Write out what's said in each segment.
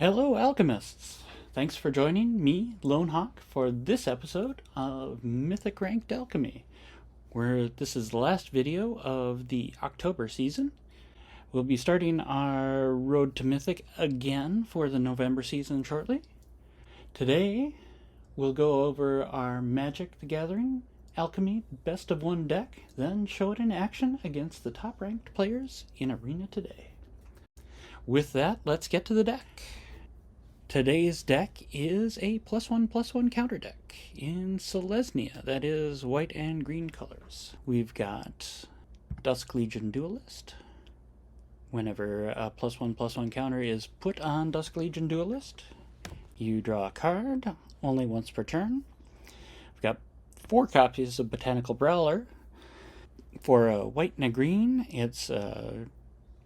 Hello, alchemists! Thanks for joining me, Lone Hawk, for this episode of Mythic Ranked Alchemy, where this is the last video of the October season. We'll be starting our Road to Mythic again for the November season shortly. Today, we'll go over our Magic the Gathering Alchemy Best of One deck, then show it in action against the top-ranked players in Arena today. With that, let's get to the deck. Today's deck is a +1/+1 counter deck in Selesnya, that is white and green colors. We've got Dusk Legion Duelist. Whenever a +1/+1 counter is put on Dusk Legion Duelist, you draw a card only once per turn. We've got 4 copies of Botanical Brawler. For a white and a green, it's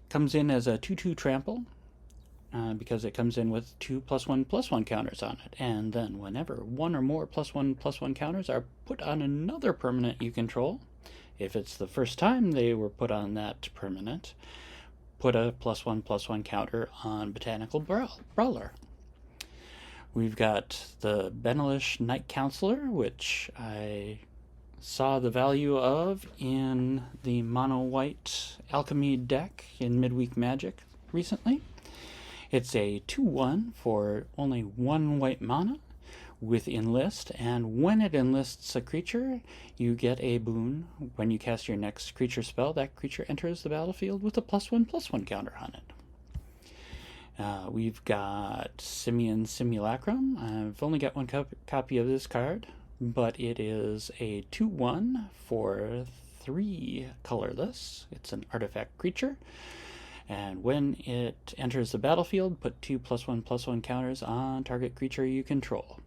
comes in as a 2/2 trample. Because it comes in with 2 +1/+1 counters on it. And then whenever one or more +1/+1 counters are put on another permanent you control, if it's the first time they were put on that permanent, put a +1/+1 counter on Botanical Brawler. We've got the Benalish Knight-Counselor, which I saw the value of in the mono white alchemy deck in Midweek Magic recently. It's a 2/1 for only 1 white mana with enlist, and when it enlists a creature, you get a boon. When you cast your next creature spell, that creature enters the battlefield with a +1/+1 counter on it. We've got Simian Simulacrum. I've only got one copy of this card, but it is a 2/1 for 3 colorless. It's an artifact creature. And when it enters the battlefield, put 2 +1/+1 counters on target creature you control.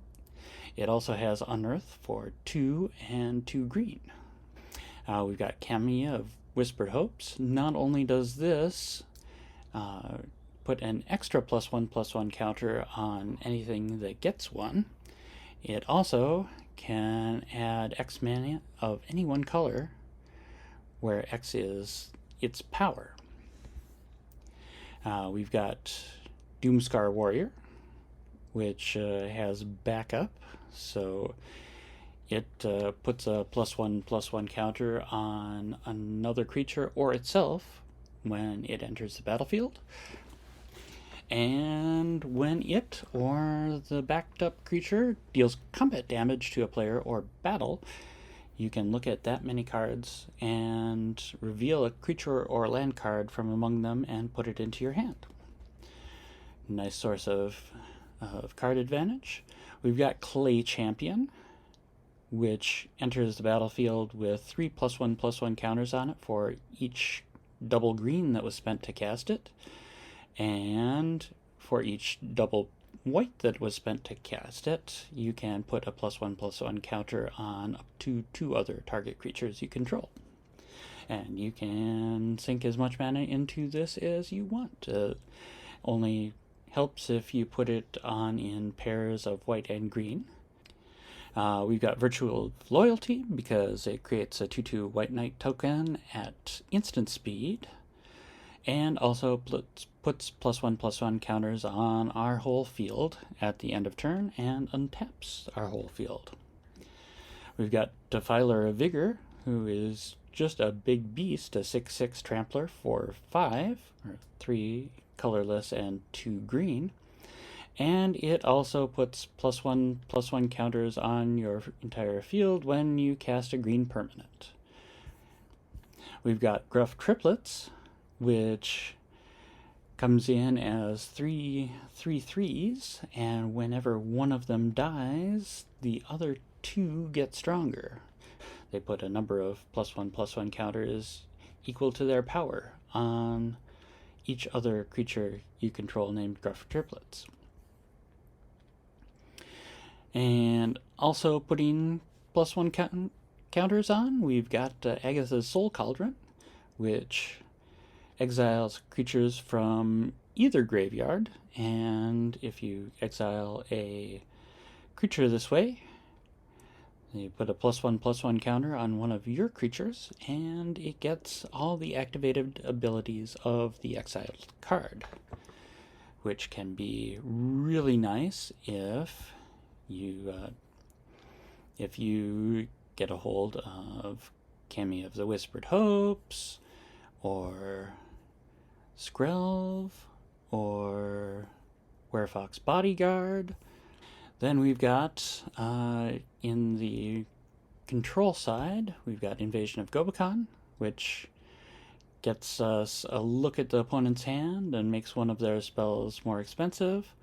It also has Unearth for 2 and 2 green. We've got Alchemy of Whispered Hopes. Not only does this put an extra +1/+1 counter on anything that gets one, it also can add X mana of any one color, where X is its power. We've got Doomscar Warrior, which has backup, so it puts a +1/+1 counter on another creature or itself when it enters the battlefield. And when it or the backed up creature deals combat damage to a player or battle, you can look at that many cards and reveal a creature or land card from among them and put it into your hand. Nice source of card advantage. We've got Clay Champion, which enters the battlefield with 3 +1/+1 counters on it for each double green that was spent to cast it, and for each double white that was spent to cast it, you can put a +1/+1 counter on up to 2 other target creatures you control. And you can sink as much mana into this as you want. Only helps if you put it on in pairs of white and green. We've got Virtual Loyalty, because it creates a 2/2 White Knight token at instant speed, and also puts +1/+1 counters on our whole field at the end of turn and untaps our whole field. We've got Defiler of Vigor, who is just a big beast, a 6/6 trampler for 5, or 3 colorless and 2 green. And it also puts +1/+1 counters on your entire field when you cast a green permanent. We've got Gruff Triplets, which comes in as 3/3s, and whenever one of them dies, the other 2 get stronger. They put a number of +1/+1 counters equal to their power on each other creature you control named Gruff Triplets. And also putting +1 counters on, we've got Agatha's Soul Cauldron, which exiles creatures from either graveyard, and if you exile a creature this way, you put a +1/+1 counter on one of your creatures, and it gets all the activated abilities of the exiled card. which can be really nice if you get a hold of Cammy of the Whispered Hopes, or Skrelv, or Werefox Bodyguard. Then we've got, in the control side, we've got Invasion of Gobakhan, which gets us a look at the opponent's hand and makes one of their spells more expensive,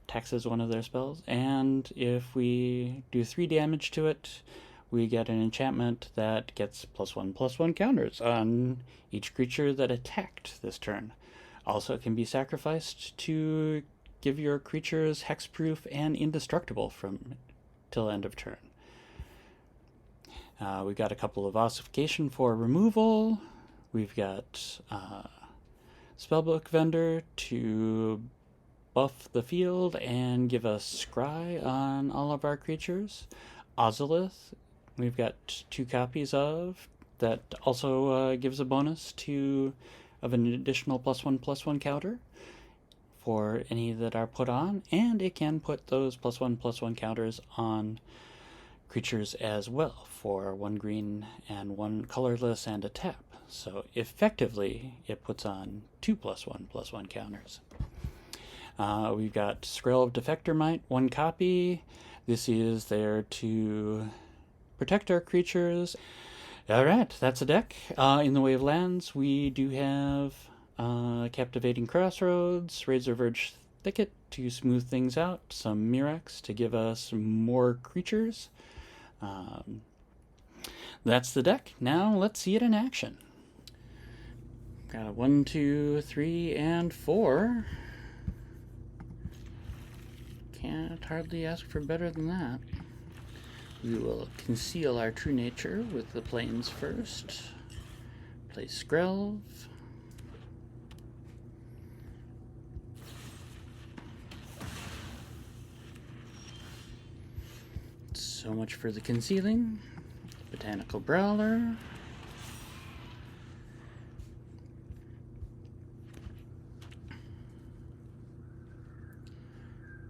taxes one of their spells, and if we do 3 damage to it, we get an enchantment that gets +1/+1 counters on each creature that attacked this turn. Also, it can be sacrificed to give your creatures hexproof and indestructible from till end of turn. We've got a couple of ossification for removal. We've got Spellbook Vendor to buff the field and give us scry on all of our creatures. Ozolith, we've got 2 copies of, that also gives a bonus of an additional +1/+1 counter for any that are put on, and it can put those +1/+1 counters on creatures as well for 1 green and 1 colorless and a tap. So effectively, it puts on 2 +1/+1 counters. We've got Skrelv Defector Might, 1 copy. This is there to protect our creatures. Alright, that's a deck. In the way of lands, we do have Captivating Crossroads, Razor Verge Thicket to smooth things out, some Mirax to give us more creatures. That's the deck. Now let's see it in action. Got a 1, 2, 3, and 4. Can't hardly ask for better than that. We will conceal our true nature with the plains first. Play Skrelv. So much for the concealing. Botanical Brawler.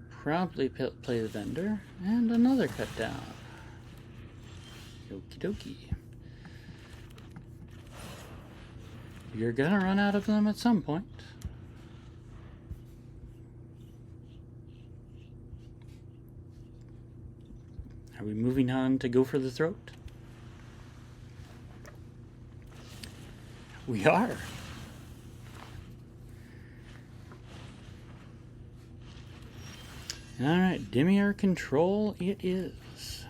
Probably play the Vendor, and another cut down. Okie dokie. You're gonna run out of them at some point. Are we moving on to Go for the Throat? We are. Alright, Dimir Control it is.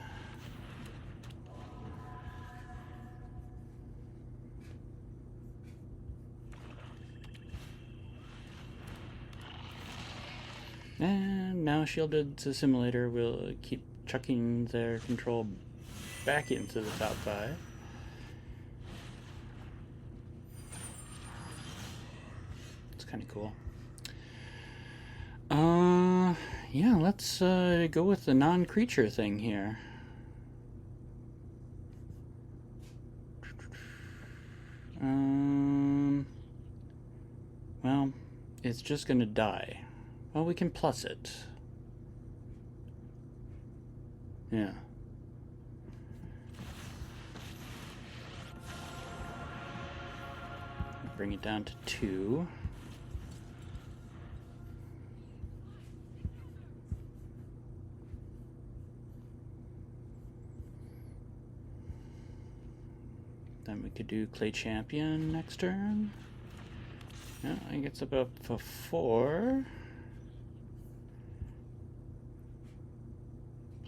And now Shielded Assimilator will keep chucking their control back into the top 5. It's kind of cool. Yeah, let's go with the non-creature thing here. Well, it's just gonna die. Well, we can plus it. Yeah. Bring it down to 2. Then we could do Clay Champion next turn. Yeah, I think it's about for 4.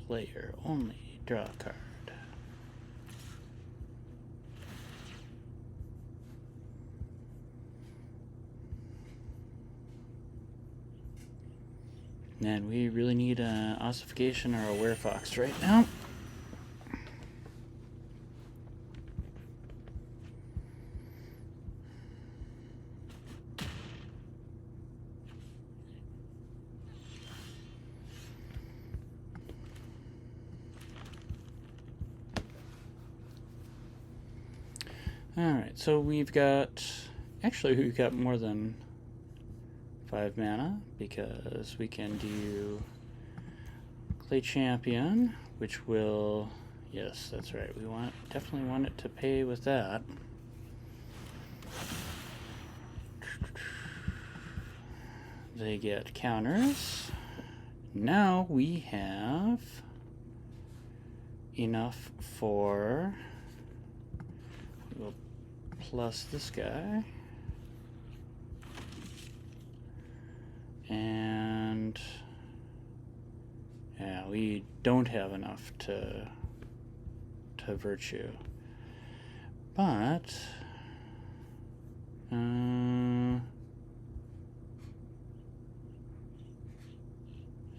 Player only. Draw a card. Man, we really need an Ossification or a Werefox right now. Alright, so we've got... Actually, we've got more than 5 mana because we can do Clay Champion, which will, yes, that's right, we definitely want it to pay with that. They get counters. Now we have enough for, we'll plus this guy, and yeah, we don't have enough to virtue, but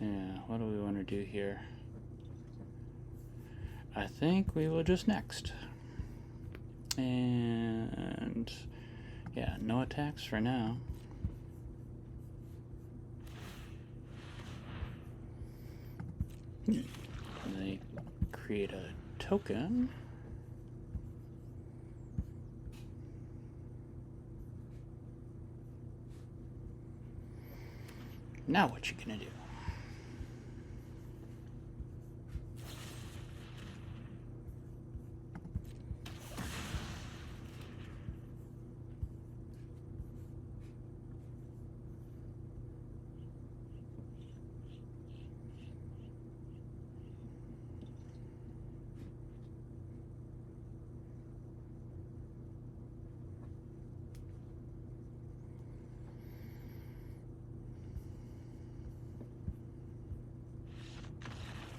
yeah, what do we want to do here? I think we will just next. And yeah, no attacks for now. They create a token. Now what you gonna do?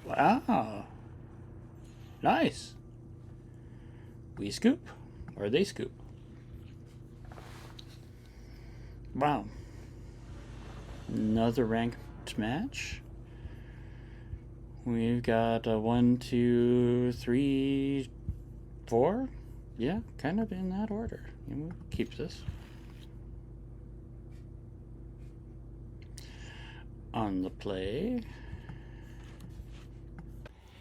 Wow. Nice. We scoop. Or they scoop. Wow. Another ranked match. We've got a 1, 2, 3, 4. Yeah, kind of in that order. We'll keep this. On the play.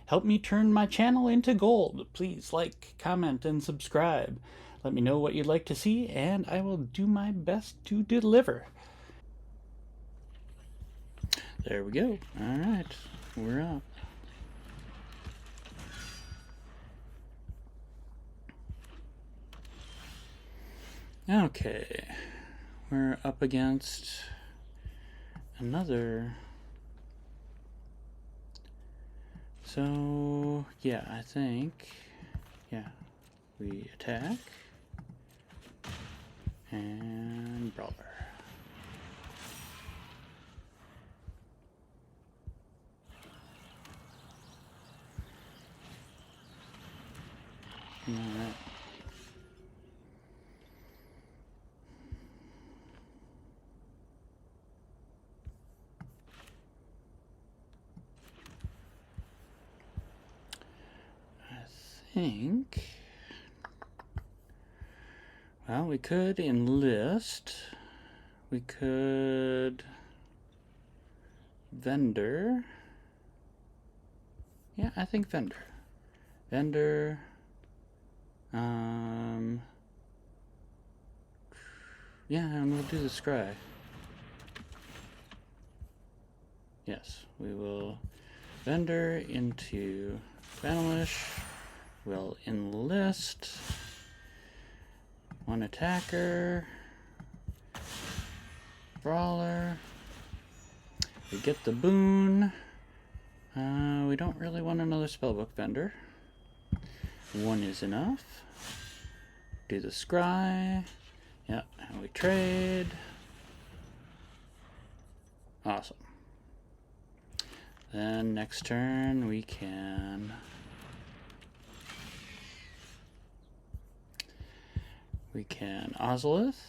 Help me turn my channel into gold. Please like, comment, and subscribe. Let me know what you'd like to see, and I will do my best to deliver. There we go. All right, we're up. Okay, we're up against another. So, yeah, I think, yeah, we attack and brawler. All right. Think, well, we could enlist, we could vendor, yeah, I think vendor, yeah, and we'll do the scry. Yes, we will vendor into Benalish. We'll enlist one attacker, brawler. We get the boon. We don't really want another spellbook vendor. One is enough. Do the scry. Yep, and we trade. Awesome. Then next turn we can Ozolith.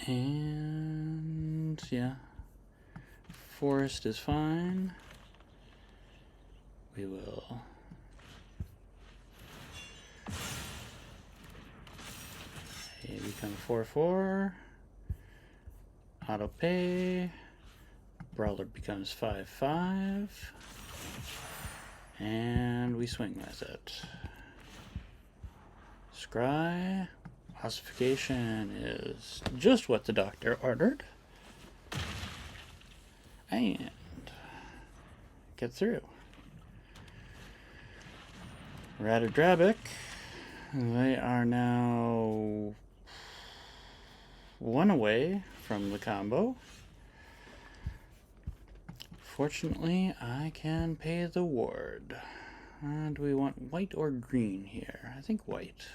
And yeah, forest is fine. We will become 4/4. Auto pay. Brawler becomes 5/5. And we swing with it. Scry. Ossification is just what the doctor ordered. And get through. Ratadrabik, they are now 1 away from the combo. Fortunately, I can pay the ward. Do we want white or green here? I think white.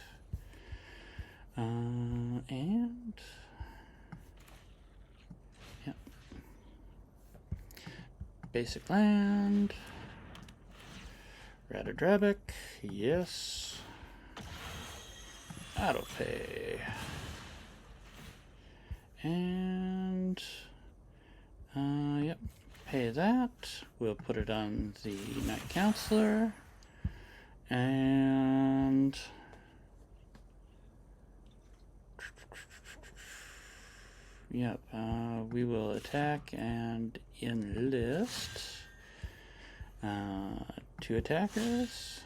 And yeah, basic land. Ratadrabik, yes. Auto pay. And yep, pay that. We'll put it on the Knight-Counselor. And yep, we will attack and enlist 2 attackers.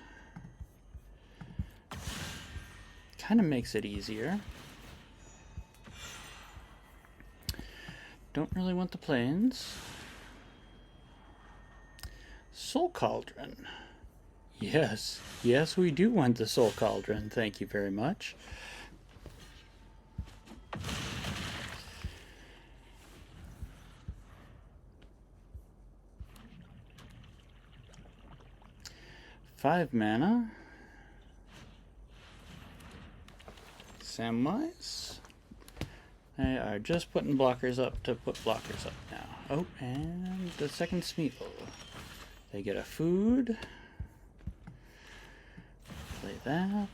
Kind of makes it easier. Don't really want the plains. Soul Cauldron. Yes, yes, we do want the Soul Cauldron. Thank you very much. Five mana. Samwise. They are just putting blockers up to put blockers up now. Oh, and the second Smeagol. They get a food. Play that.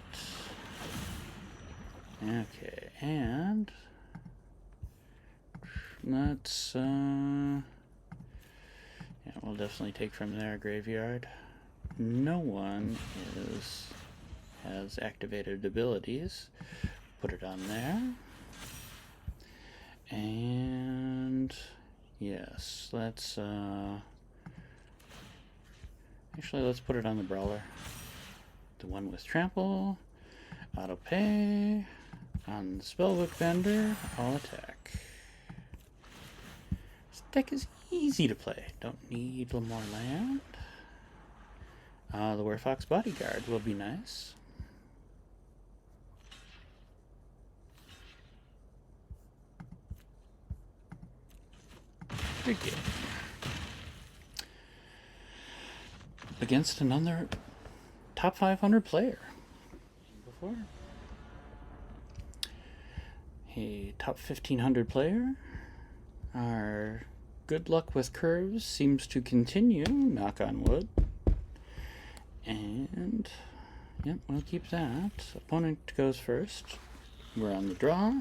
Okay, and let's yeah, we'll definitely take from their graveyard. No one has activated abilities. Put it on there. And yes, let's actually let's put it on the brawler. The one with trample, auto pay, on the spellbook vendor, all attack. This deck is easy to play. Don't need more land. The Werewolf's Bodyguard will be nice. Good game. Against another top 500 player. Before. A top 1500 player. Our good luck with curves seems to continue, knock on wood. And yep, we'll keep that. Opponent goes first. We're on the draw.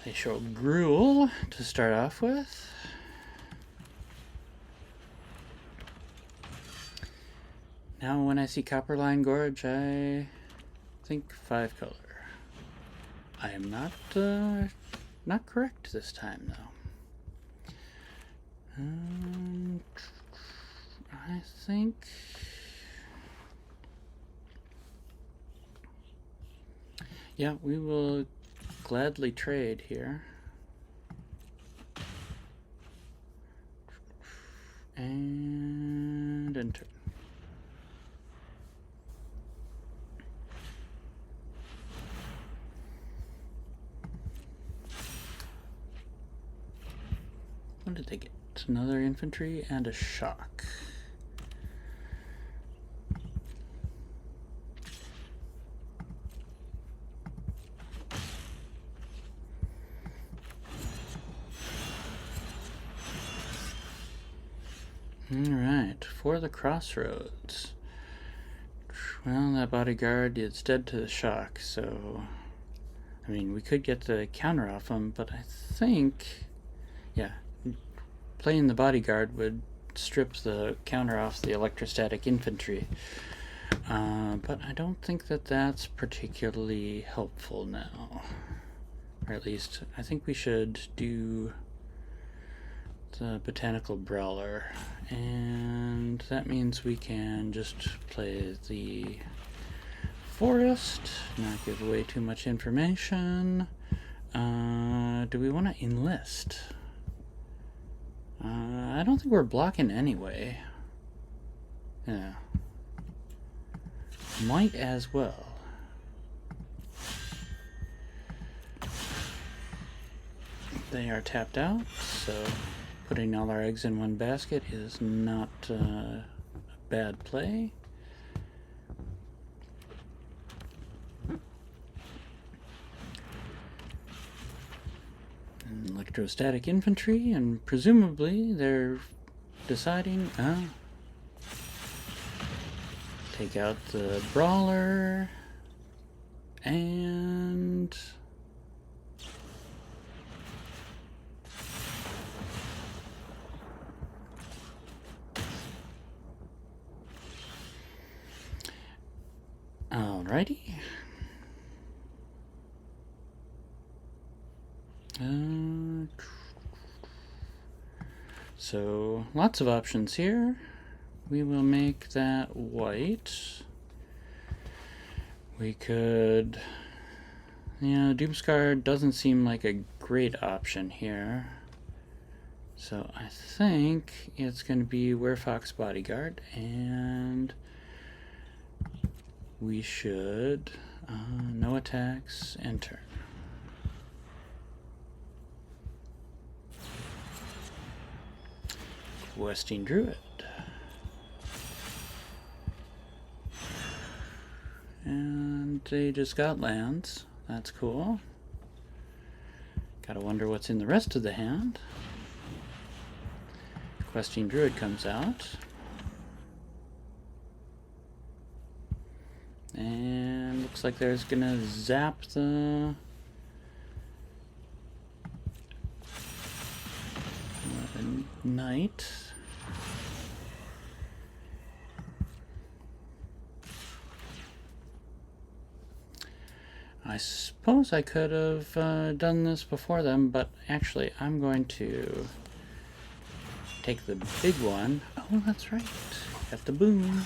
They show Gruul to start off with. Now when I see Copperline Gorge, I think 5 color. I am not correct this time though. I think yeah, we will gladly trade here. And enter. What did they get? Another infantry and a shock. Alright, for the crossroads. Well, that bodyguard is dead to the shock, so I mean, we could get the counter off him, but I think, yeah, playing the bodyguard would strip the counter off the electrostatic infantry. But I don't think that that's particularly helpful now. Or at least, I think we should do the Botanical Brawler, and that means we can just play the forest, not give away too much information. Do we want to enlist? I don't think we're blocking anyway. Yeah. Might as well. They are tapped out, so putting all our eggs in one basket is not a bad play. And electrostatic infantry, and presumably they're deciding, take out the brawler, and alrighty. So lots of options here. We will make that white. We could, Doomscar doesn't seem like a great option here. So I think it's going to be Werefox Bodyguard, and we should no attacks, enter. Questing Druid. And they just got lands. That's cool. Gotta wonder what's in the rest of the hand. Questing Druid comes out. And looks like there's gonna zap the knight. I suppose I could have done this before them, but actually I'm going to take the big one. Oh, that's right. Got the boon.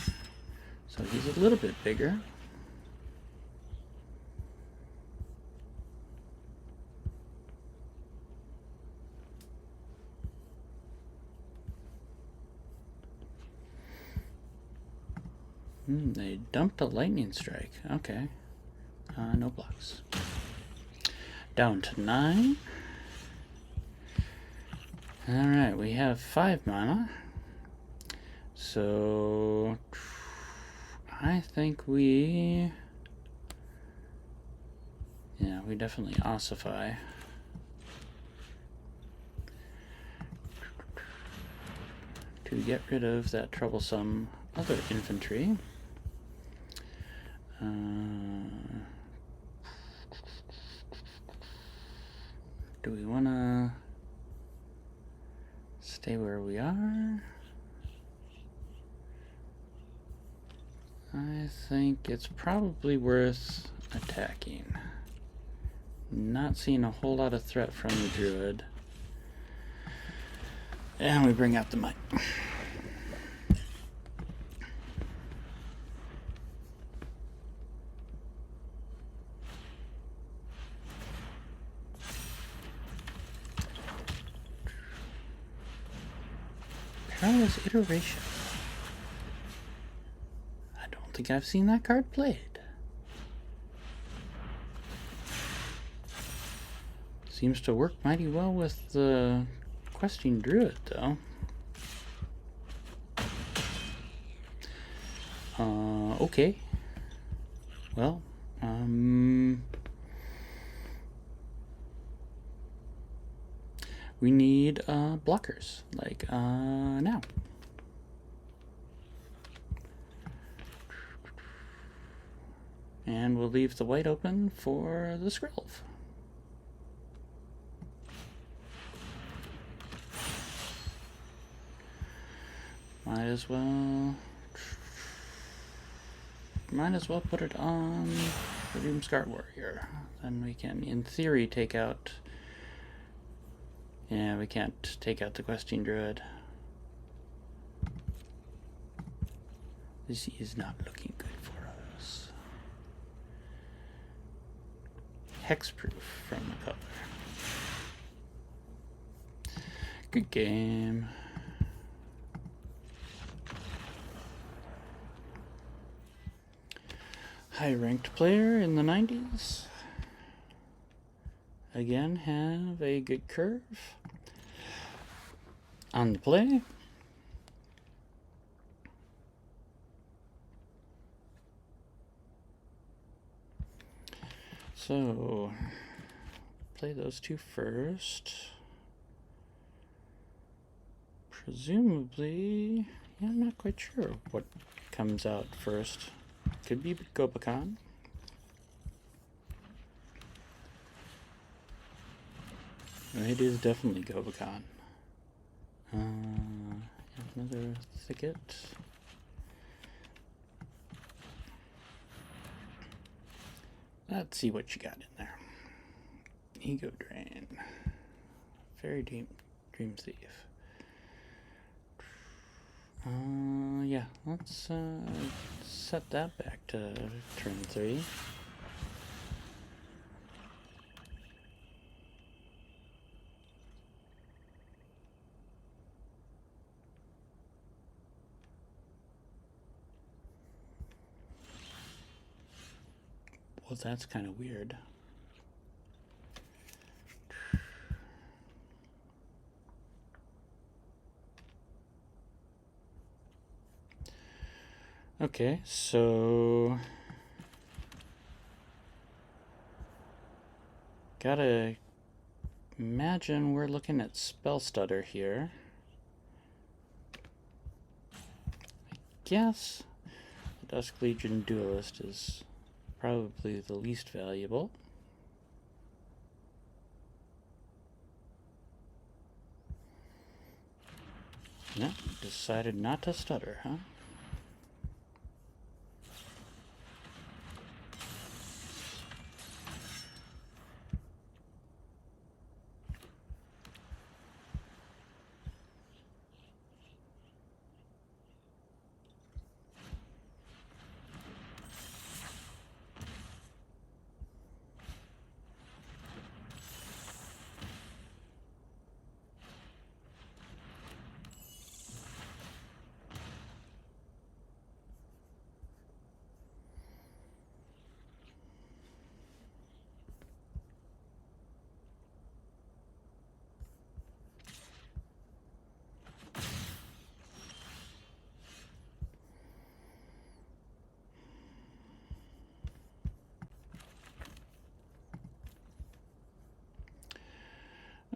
So he's a little bit bigger. They dumped a lightning strike. Okay. No blocks. Down to 9. Alright, we have 5 mana. So I think we definitely ossify. To get rid of that troublesome other infantry. Do we want to stay where we are? I think it's probably worth attacking. Not seeing a whole lot of threat from the druid. And we bring out the might. Perilous Iteration. I don't think I've seen that card played. Seems to work mighty well with the Questing Druid, though. Okay. Well, we need blockers, like now. And we'll leave the white open for the Skrill. Might as well put it on the Doomscar Warrior. Then we can, in theory, take out... Yeah, we can't take out the Questing Druid. This is not looking good for us. hexproof from the color. Good game. High-ranked player in the 90s. Again, have a good curve. On the play. So, play those two first. Presumably, yeah, I'm not quite sure what comes out first. Could be Gobakon. It is definitely Gobakon. Another thicket. Let's see what you got in there. Ego Drain. Fairy Dream Thief. Yeah, let's set that back to turn 3. Well, that's kind of weird. Okay, so gotta imagine we're looking at Spell Stutter here. I guess the Dusk Legion Duelist is probably the least valuable. No, decided not to stutter, huh?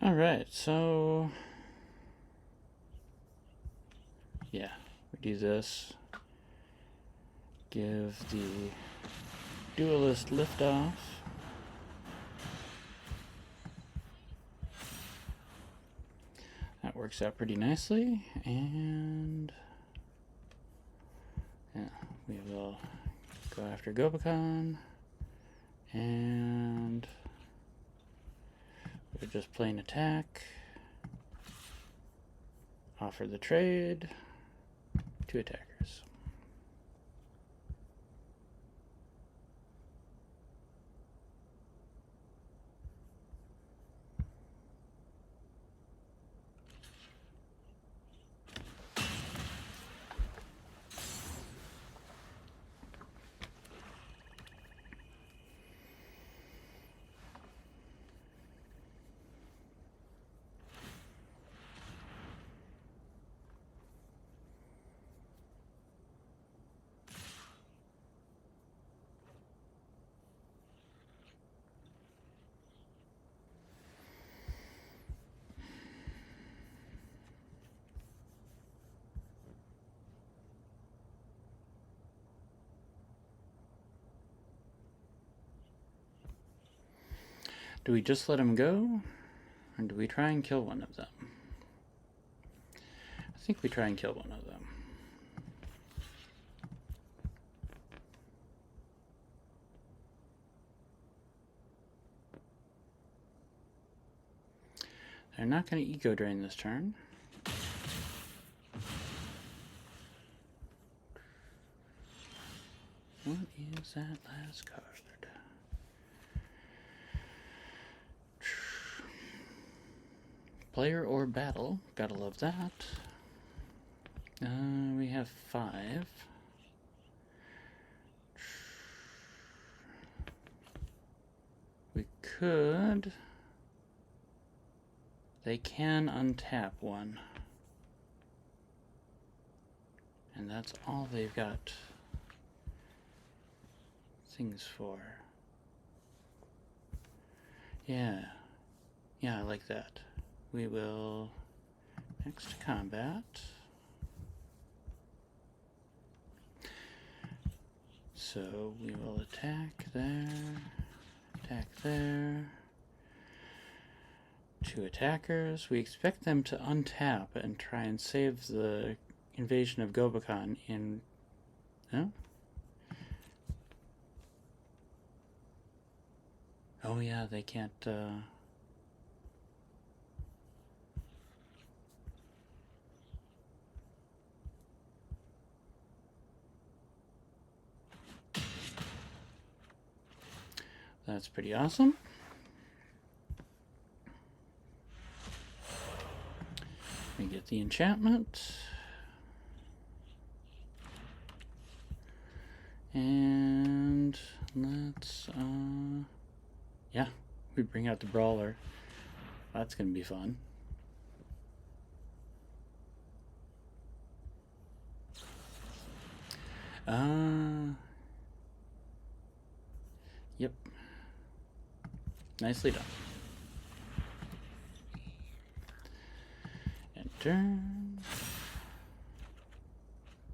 Alright, so yeah, we do this. Give the Duelist liftoff. That works out pretty nicely, and yeah, we will go after Gobakon, and we're just playing attack, offer the trade, 2 attackers. Do we just let him go, or do we try and kill one of them? I think we try and kill one of them. They're not going to Eco Drain this turn. What is that last card? Player or battle. Gotta love that. We have 5. We could... They can untap one. And that's all they've got things for. Yeah. Yeah, I like that. We will next combat. So we will attack there, attack there. 2 attackers. We expect them to untap and try and save the invasion of Gobakon in... No? Oh yeah, they can't... That's pretty awesome. We get the enchantment. And let's, yeah, we bring out the brawler. That's gonna be fun. Yep. Nicely done. And turn.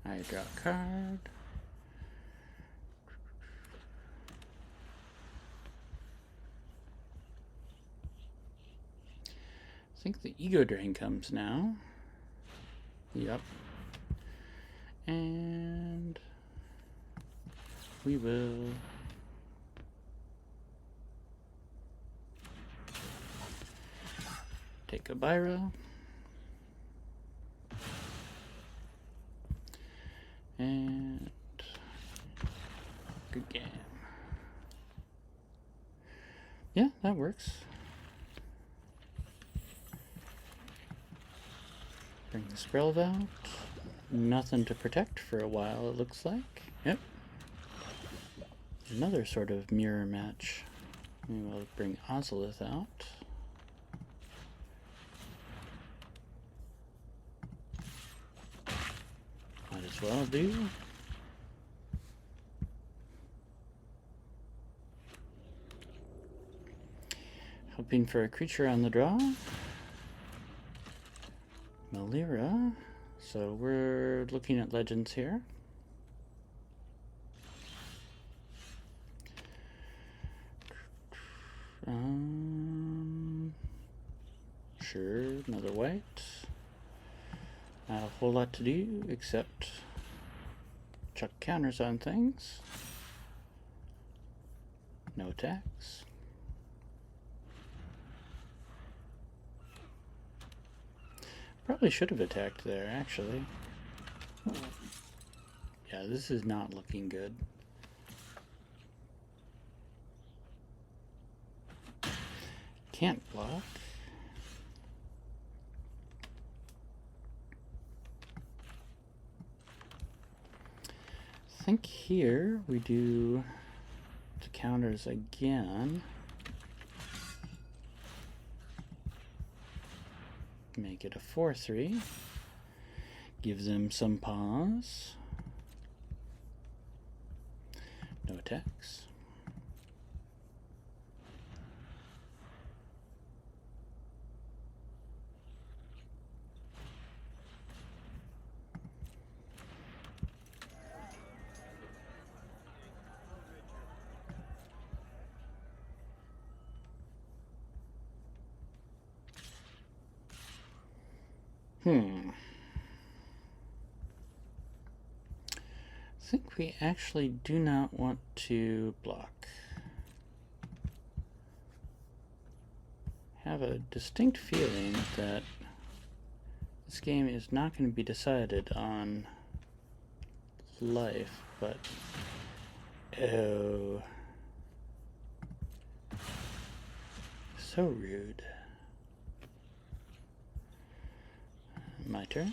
I draw a card. I think the ego drain comes now. Yep. And we will take a Byra. And good game. Yeah, that works. Bring the Skrelv out. Nothing to protect for a while, it looks like. Yep. Another sort of mirror match. We will bring Ozolith out. Might as well do. Hoping for a creature on the draw. Melira. So we're looking at legends here. Sure, another white. Not a whole lot to do except chuck counters on things. No attacks. Probably should have attacked there, actually. Yeah, this is not looking good. Can't block. I think here we do the counters again. Make it a 4/3. Give them some pause. No attacks. I think we actually do not want to block. Have a distinct feeling that this game is not going to be decided on life, but oh, so rude. my turn.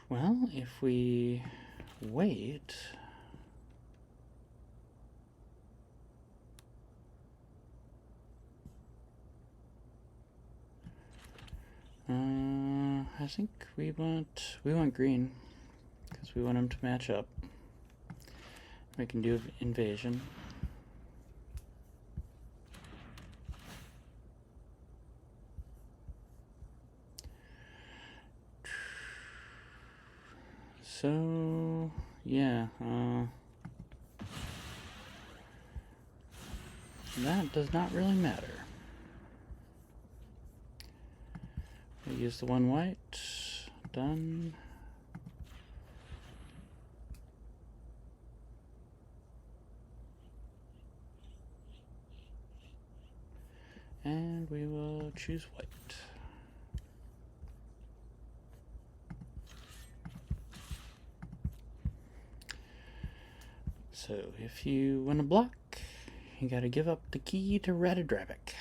Well, if we wait... I think we want green because we want him to match up. We can do invasion. So yeah, that does not really matter. We use the one white. Done. And we will choose white. So if you want to block, you gotta give up the key to Ratadrabik.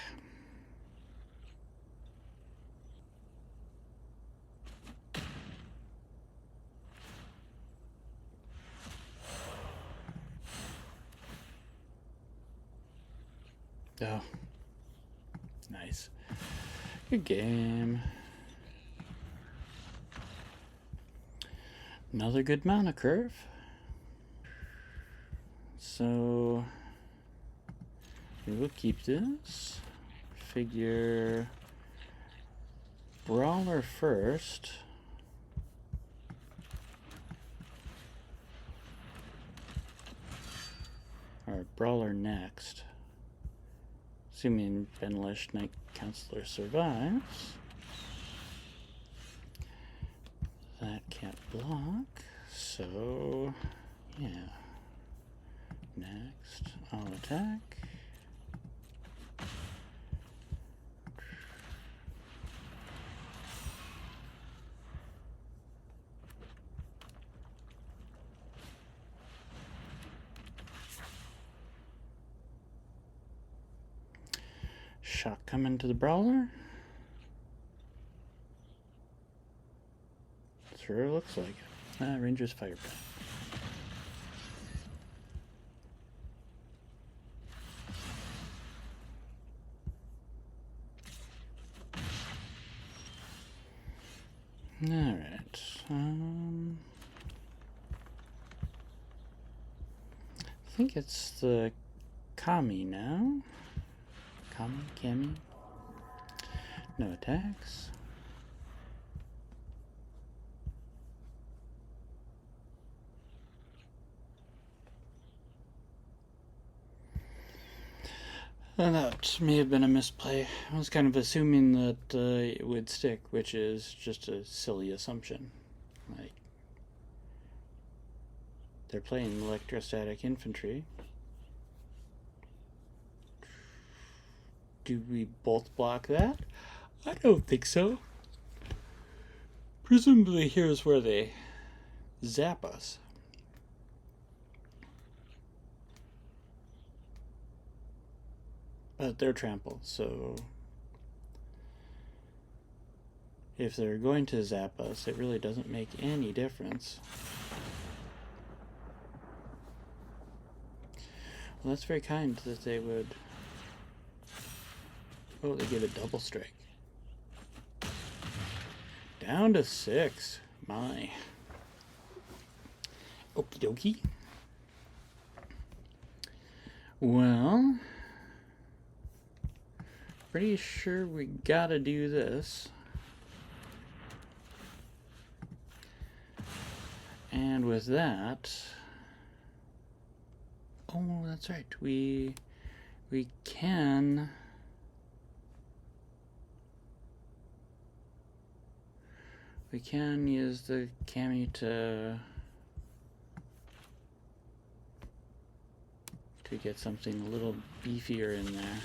Oh, nice. Good game. Another good mana curve. So we will keep this. Figure Brawler first. Or Brawler next. Assuming Benalish Knight-Counselor survives. That can't block, so yeah. Next, I'll attack. Shock coming to the Brawler. Sure looks like it. Ranger's Fire Breath. Alright. I think it's the Kami now. Kami. No attacks. That may have been a misplay. I was kind of assuming that it would stick, which is just a silly assumption. Like, they're playing electrostatic infantry. Do we both block that? I don't think so. Presumably here's where they zap us. But they're trampled, so if they're going to zap us, it really doesn't make any difference. Well, that's very kind that they would... Oh, they give a double strike. Down to 6. My. Okie dokie. Well, pretty sure we gotta do this. And with that... Oh, that's right. We can... We can use the Kami to get something a little beefier in there.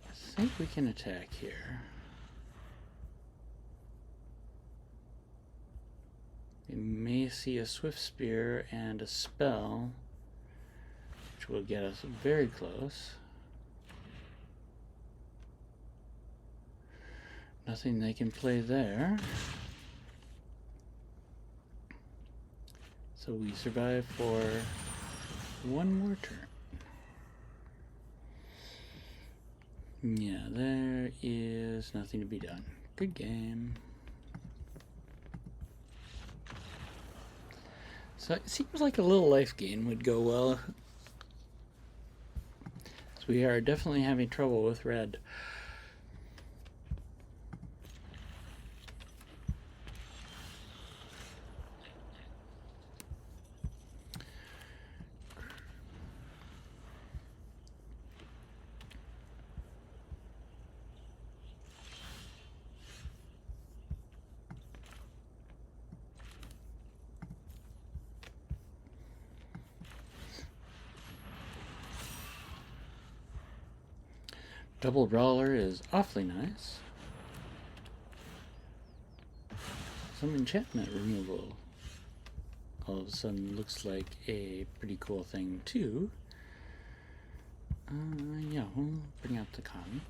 I think we can attack here. We may see a Swift Spear and a spell, which will get us very close. Nothing they can play there. So we survive for one more turn. Yeah, there is nothing to be done. Good game. So it seems like a little life gain would go well. So we are definitely having trouble with red. Double brawler is awfully nice. Some enchantment removal all of a sudden looks like a pretty cool thing too. Yeah, we'll bring out the Kami.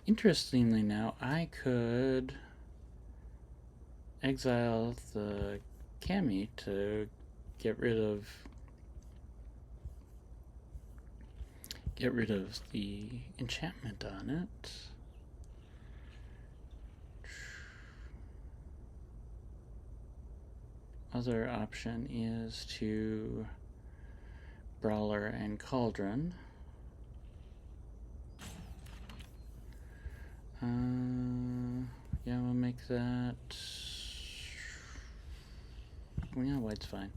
Interestingly now, I could exile the Kami to get rid of the enchantment on it. Other option is to Brawler and Cauldron. Yeah, we'll make that. Well, yeah, white's fine.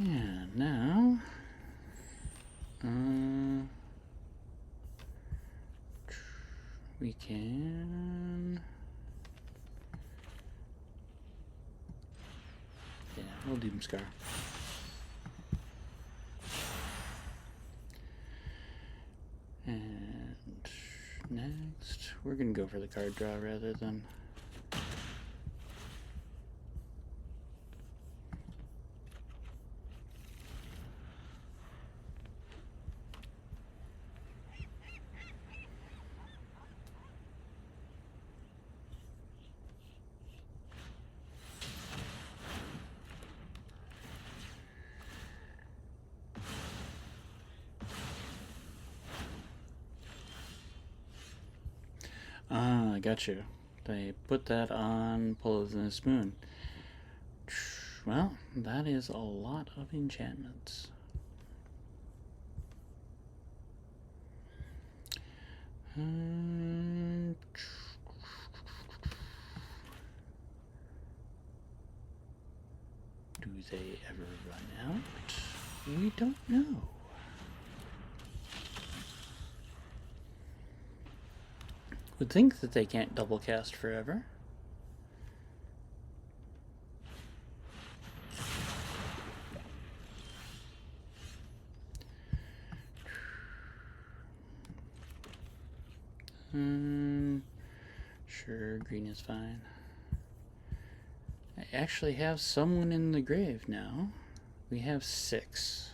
And now, we can, yeah, we'll Doomscar. And next, we're gonna go for the card draw rather than I got you. They put that on Poisonous Moon. Well, that is a lot of enchantments. Do they ever run out? We don't know. Would think that they can't double cast forever. Sure, green is fine. I actually have someone in the grave now. We have 6.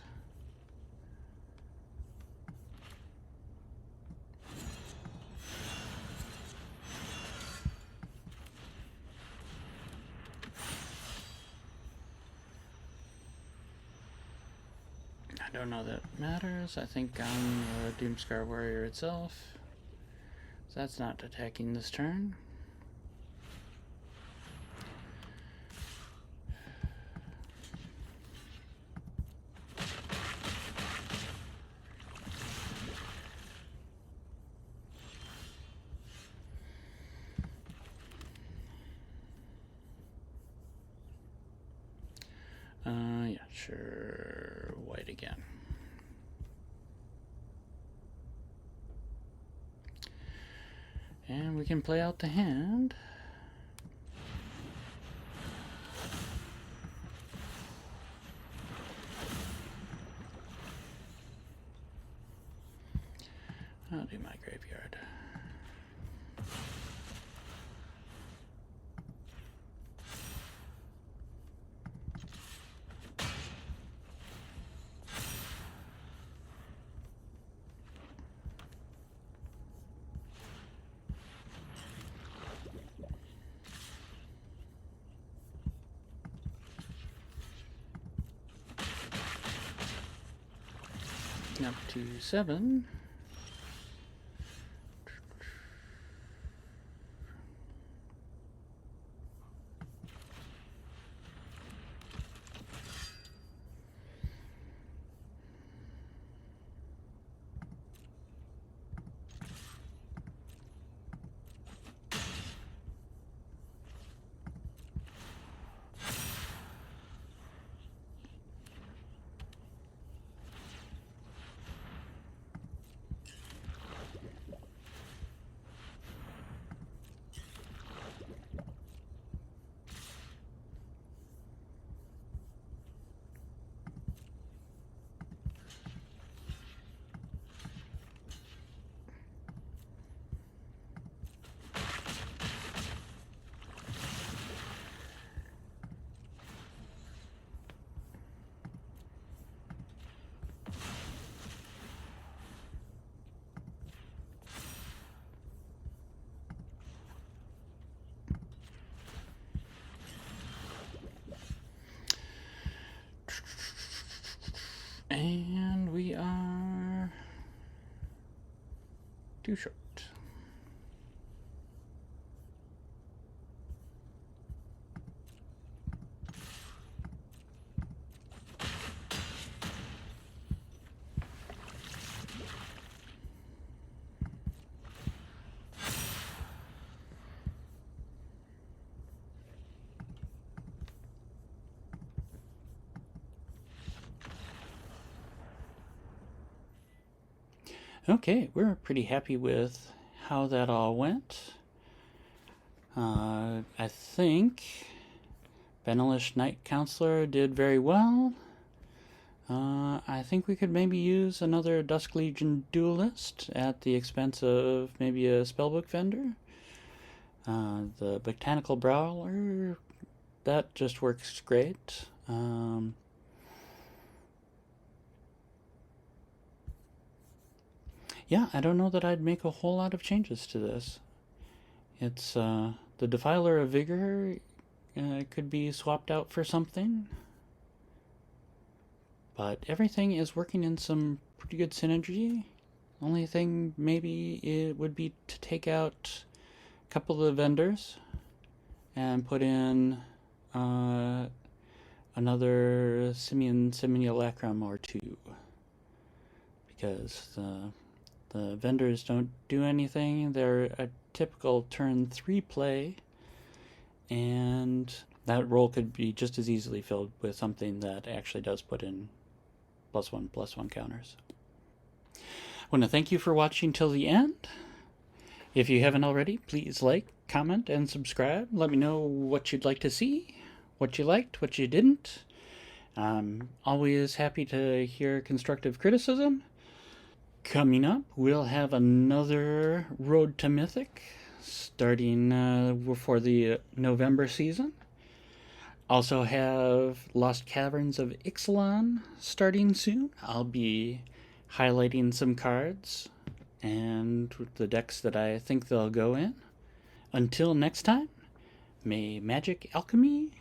I don't know that matters. I think I'm the Doomscar Warrior itself. that's not attacking this turn. Yeah, sure. White again. And we can play out the hand. I'll do my graveyard. Up to 7. And we are too short. Okay, we're pretty happy with how that all went. I think Benalish Knight-Counselor did very well. I think we could maybe use another Dusk Legion Duelist at the expense of maybe a Spellbook vendor. The Botanical Brawler, that just works great. Yeah, I don't know that I'd make a whole lot of changes to this. It's the Defiler of Vigor could be swapped out for something. But everything is working in some pretty good synergy. Only thing maybe it would be to take out a couple of the vendors and put in another Simian Simulacrum or two. Because the vendors don't do anything. They're a typical turn 3 play, and that role could be just as easily filled with something that actually does put in +1/+1 counters. I want to thank you for watching till the end. If you haven't already, please like, comment, and subscribe. Let me know what you'd like to see, what you liked, what you didn't. I'm always happy to hear constructive criticism. Coming up, we'll have another Road to Mythic starting for the November season. Also have Lost Caverns of Ixalan starting soon. I'll be highlighting some cards and the decks that I think they'll go in. Until next time, may magic alchemy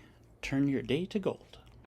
turn your day to gold.